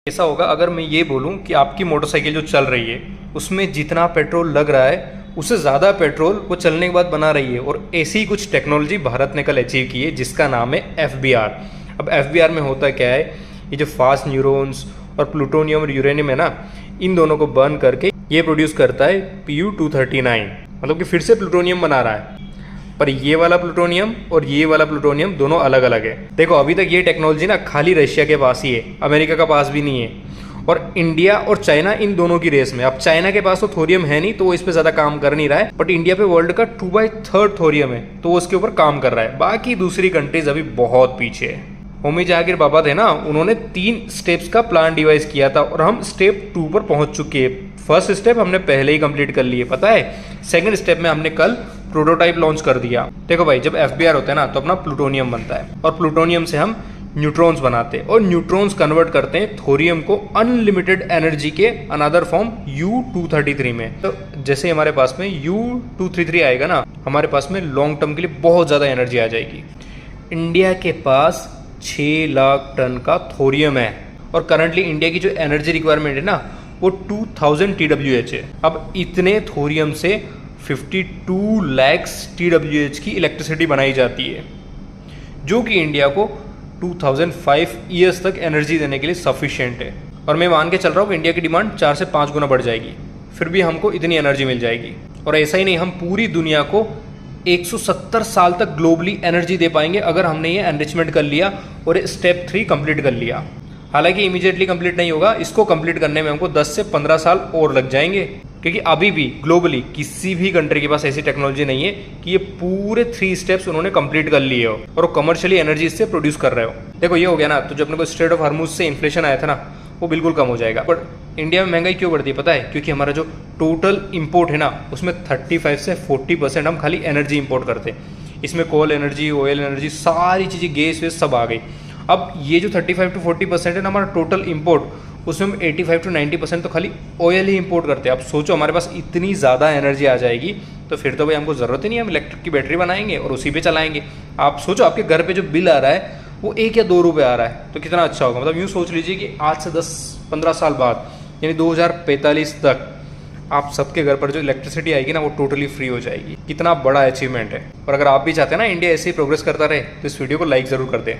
ऐसा होगा अगर मैं ये बोलूं कि आपकी मोटरसाइकिल जो चल रही है उसमें जितना पेट्रोल लग रहा है उससे ज़्यादा पेट्रोल वो चलने के बाद बना रही है। और ऐसी ही कुछ टेक्नोलॉजी भारत ने कल अचीव की है जिसका नाम है FBR। अब FBR में होता क्या है, ये जो फास्ट न्यूरॉन्स और प्लूटोनियम और यूरेनियम है ना, इन दोनों को बर्न करके ये प्रोड्यूस करता है Pu-239, मतलब कि फिर से प्लूटोनियम बना रहा है। पर ये वाला प्लूटोनियम और ये वाला प्लूटोनियम दोनों अलग अलग है। देखो अभी तक ये टेक्नोलॉजी ना खाली रशिया के पास ही है, अमेरिका का पास भी नहीं है। और इंडिया और चाइना इन दोनों की रेस में। अब चाइना के पास तो थोरियम है नहीं तो वो इस पे ज्यादा काम कर नहीं रहा है, बट इंडिया पे वर्ल्ड का 2/3 थोरियम है तो वो उसके ऊपर काम कर रहा है। बाकी दूसरी कंट्रीज अभी बहुत पीछे है। होमी जहांगीर बाबा थे ना, उन्होंने 3 स्टेप्स का प्लान डिवाइस किया था और हम स्टेप 2 पर पहुंच चुके हैं। फर्स्ट स्टेप हमने पहले ही कंप्लीट कर लिए, पता है। सेकंड स्टेप में हमने कल प्रोटोटाइप लॉन्च कर दिया। देखो भाई, जब FBR होता है ना तो अपना प्लूटोनियम बनता है और प्लूटोनियम से हम न्यूट्रॉन्स बनाते हैं और न्यूट्रॉन्स कन्वर्ट करते हैं थोरियम को अनलिमिटेड एनर्जी के अनदर फॉर्म U-233 में। तो जैसे हमारे पास में U-233 आएगा ना, हमारे पास में लॉन्ग टर्म के लिए बहुत ज़्यादा एनर्जी आ जाएगी। इंडिया के पास 6 लाख टन का थोरियम है और करंटली इंडिया की जो एनर्जी रिक्वायरमेंट है ना वो 2000 TWH है। अब इतने थोरियम से 52 lakhs TWH की इलेक्ट्रिसिटी बनाई जाती है, जो कि इंडिया को 2005 ईयर्स तक एनर्जी देने के लिए सफिशिएंट है। और मैं मान के चल रहा हूँ कि इंडिया की डिमांड 4 से 5 गुना बढ़ जाएगी, फिर भी हमको इतनी एनर्जी मिल जाएगी। और ऐसा ही नहीं, हम पूरी दुनिया को 170 साल तक ग्लोबली एनर्जी दे पाएंगे अगर हमने ये एनरिचमेंट कर लिया और स्टेप 3 कंप्लीट कर लिया। हालांकि इमीडिएटली कंप्लीट नहीं होगा, इसको कंप्लीट करने में हमको 10 से 15 साल और लग जाएंगे, क्योंकि अभी भी ग्लोबली किसी भी कंट्री के पास ऐसी टेक्नोलॉजी नहीं है कि ये पूरे 3 स्टेप्स उन्होंने कंप्लीट कर लिए हो और कमर्शियली एनर्जी इससे प्रोड्यूस कर रहे हो। देखो ये हो गया ना, तो जो अपने को स्ट्रेट ऑफ हार्मुज से इन्फ्लेशन आया था ना वो बिल्कुल कम हो जाएगा। बट इंडिया में महंगाई क्यों बढ़ती है पता है? क्योंकि हमारा जो टोटल इंपोर्ट है ना उसमें 35 से 40% हम खाली एनर्जी इंपोर्ट करते हैं। इसमें कोल एनर्जी, ऑयल एनर्जी, सारी चीज़ें, गैस वेस सब आ गई। अब ये जो 35 to 40% है ना हमारा टोटल इंपोर्ट, उसमें हम 85 to 90% तो खाली ऑयल ही इंपोर्ट करते हैं। अब सोचो हमारे पास इतनी ज़्यादा एनर्जी आ जाएगी तो फिर तो भाई हमको ज़रूरत ही नहीं है, हम इलेक्ट्रिक की बैटरी बनाएंगे और उसी पे चलाएंगे। आप सोचो आपके घर पे जो बिल आ रहा है वो 1 या 2 रुपये आ रहा है तो कितना अच्छा होगा। मतलब यूँ सोच लीजिए कि आज से 10-15 साल बाद यानी 2045 तक आप सबके घर पर जो इलेक्ट्रिसिटी आएगी ना वो टोटली फ्री हो जाएगी। कितना बड़ा अचीवमेंट है। और अगर आप भी चाहते हैं ना इंडिया ऐसे ही प्रोग्रेस करता रहे तो इस वीडियो को लाइक ज़रूर कर दें।